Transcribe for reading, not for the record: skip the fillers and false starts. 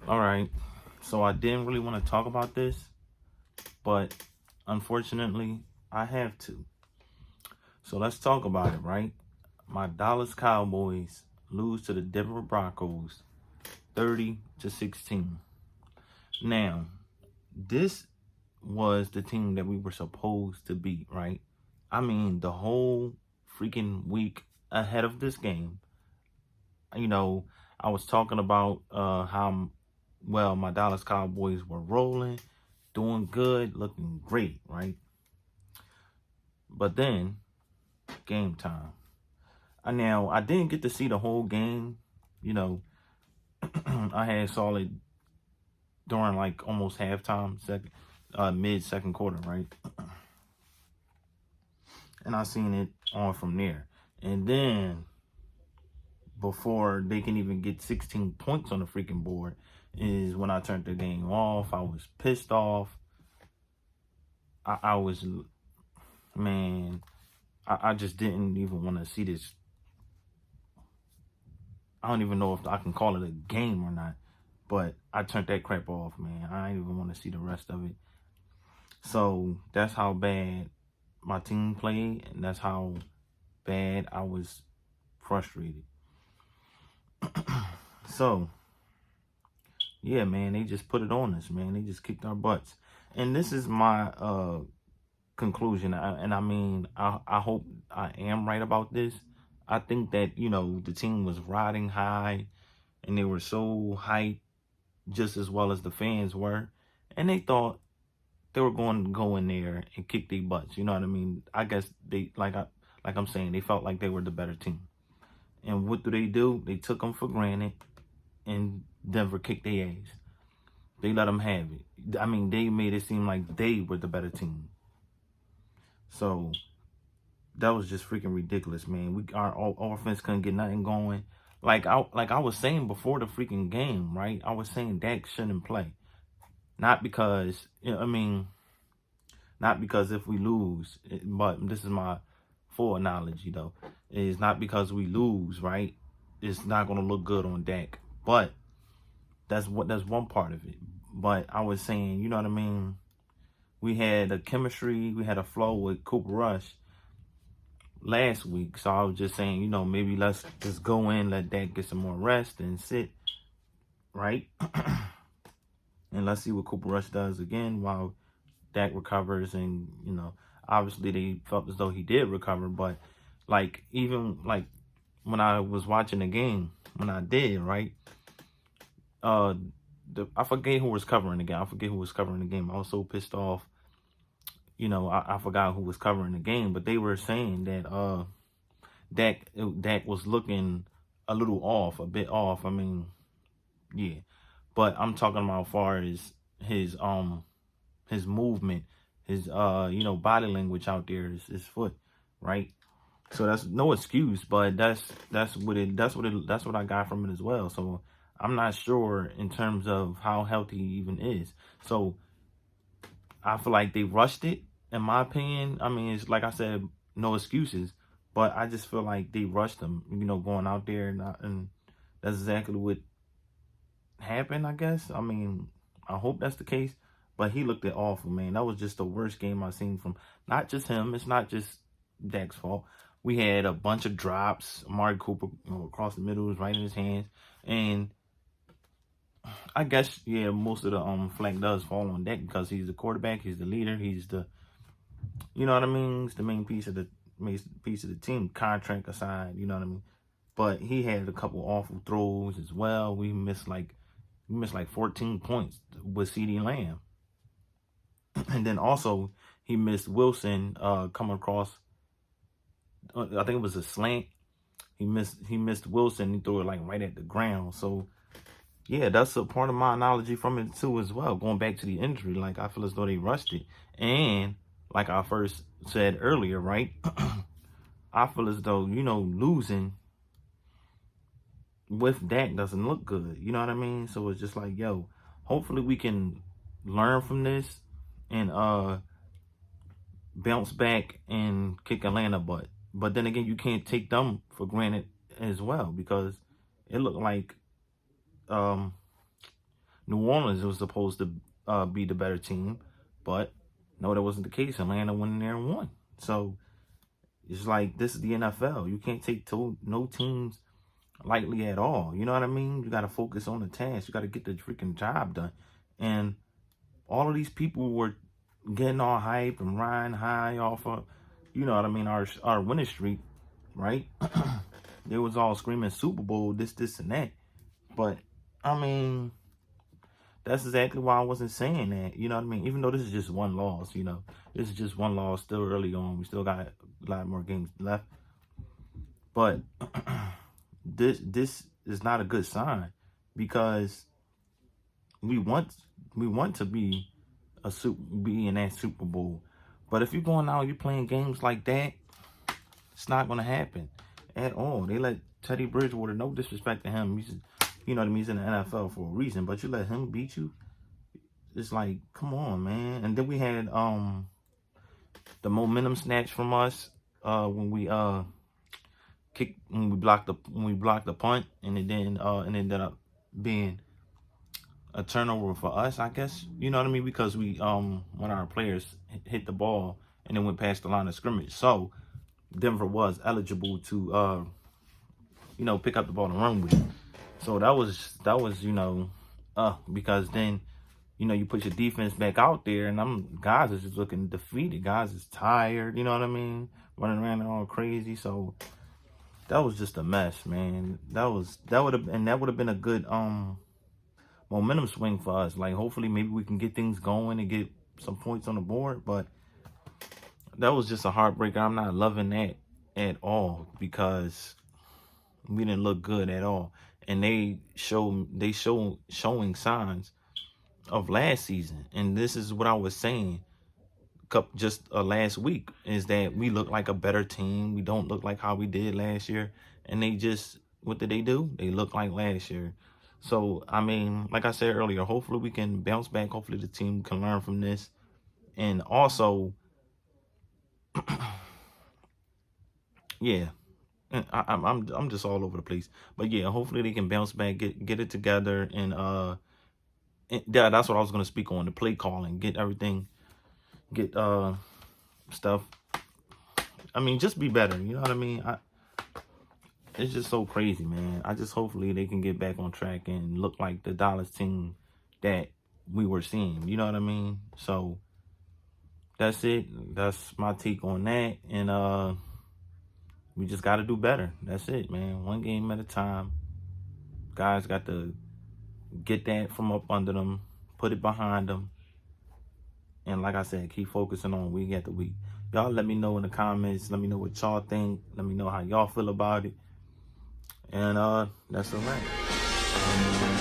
All right. So I didn't really want to talk about this, but unfortunately, I have to. So let's talk about it, right? My Dallas Cowboys lose to the Denver Broncos 30-16. Now, this was the team that we were supposed to beat, right? I mean, the whole freaking week ahead of this game, you know, I was talking about how well my Dallas Cowboys were rolling, doing good, looking great, right? But then game time. Now I didn't get to see the whole game. You know, I had saw it during like almost halftime, mid second quarter, right? And I seen it on from there. And then before they can even get 16 points on the freaking board is when I turned the game off. I was pissed off. I was, man, I just didn't even want to see this. I don't even know if I can call it a game or not, but I turned that crap off, man. I didn't even want to see the rest of it. So that's how bad my team played, and that's how bad I was frustrated. So, yeah, man, they just put it on us, man. They just kicked our butts. And this is my conclusion. And I mean, I hope I am right about this. I think that, the team was riding high and they were so hyped just as well as the fans were. And they thought they were going to go in there and kick their butts. You know what I mean? I guess they, like I'm saying, they felt like they were the better team. And what do? They took them for granted and Denver kicked their ass. They let them have it. I mean, they made it seem like they were the better team. So that was just freaking ridiculous, man. Our offense couldn't get nothing going. Like I was saying before the freaking game, right? I was saying Dak shouldn't play, not because not because if we lose, but this is my full analogy though. Is not because we lose, right? It's not gonna look good on Dak, but that's one part of it. But I was saying, you know what I mean? We had a chemistry, we had a flow with Cooper Rush last week. So I was just saying, maybe let's just go in, let Dak get some more rest and sit, right? And let's see what Cooper Rush does again while Dak recovers. And, obviously they felt as though he did recover. But, even when I was watching the game, when I did, right? I forget who was covering the game. I forget who was covering the game. I was so pissed off. I forgot who was covering the game, but they were saying that Dak was looking a little off, a bit off. I mean, yeah. But I'm talking about as far as his movement, his body language out there, his foot, right? So that's no excuse, but that's what I got from it as well. So I'm not sure in terms of how healthy he even is. So I feel like they rushed it, in my opinion. I mean, it's like I said, no excuses, but I just feel like they rushed him, going out there, and that's exactly what happened, I guess. I mean, I hope that's the case, but he looked it awful, man. That was just the worst game I've seen from not just him. It's not just Dak's fault. We had a bunch of drops. Amari Cooper, across the middle, was right in his hands, and I guess, yeah, most of the flank does fall on Dak because he's the quarterback, he's the leader, he's the, you know what I mean, he's the main piece of the team, contract aside, you know what I mean. But he had a couple awful throws as well. We missed like 14 points with CeeDee Lamb, and then also he missed Wilson coming across. I think it was a slant. He missed Wilson. He threw it like right at the ground. So yeah, that's a part of my analogy from it too as well. Going back to the injury, like I feel as though they rushed it. And like I first said earlier, right? I feel as though, losing with Dak doesn't look good. You know what I mean? So it's just like, yo, hopefully we can learn from this and bounce back and kick Atlanta butt. But then again, you can't take them for granted as well because it looked like New Orleans was supposed to be the better team, but no, that wasn't the case. Atlanta went in there and won. So it's like, this is the NFL. You can't take no teams lightly at all. You know what I mean? You got to focus on the task. You got to get the freaking job done. And all of these people were getting all hype and riding high off of, you know what I mean, our winning streak, right? They was all screaming Super Bowl, this, and that. But, I mean, that's exactly why I wasn't saying that. You know what I mean? Even though this is just one loss, you know. This is just one loss, still early on. We still got a lot more games left. But this is not a good sign, because we want to be in that Super Bowl. But if you're going out, you're playing games like that, it's not going to happen at all. They let Teddy Bridgewater, no disrespect to him, he's, you know what I mean, he's in the NFL for a reason, but you let him beat you. It's like, come on, man. And then we had the momentum snatch from us when we blocked the punt, and it ended up being a turnover for us, I guess. You know what I mean? Because we one of our players hit the ball and then went past the line of scrimmage. So Denver was eligible to you know, pick up the ball and run with it. So that was, you know, because then, you know, you put your defense back out there, and guys is just looking defeated. Guys is tired, you know what I mean? Running around all crazy. So that was just a mess, man. That would have been a good momentum swing for us. Like, hopefully maybe we can get things going and get some points on the board. But that was just a heartbreaker. I'm not loving that at all, because we didn't look good at all. And they showing signs of last season. And this is what I was saying just last week, is that we look like a better team. We don't look like how we did last year. And they just, what did they do? They look like last year. So, I mean, like I said earlier, hopefully we can bounce back. Hopefully the team can learn from this. And also, yeah, I'm just all over the place. But yeah, hopefully they can bounce back, get it together, and yeah, that's what I was gonna speak on, the play calling, get everything, get stuff. I mean, just be better. You know what I mean? It's just so crazy, man. I just hopefully they can get back on track and look like the Dallas team that we were seeing. You know what I mean? So that's it. That's my take on that. And we just got to do better. That's it, man. One game at a time. Guys got to get that from up under them, put it behind them. And like I said, keep focusing on week after week. Y'all let me know in the comments. Let me know what y'all think. Let me know how y'all feel about it. And that's all right.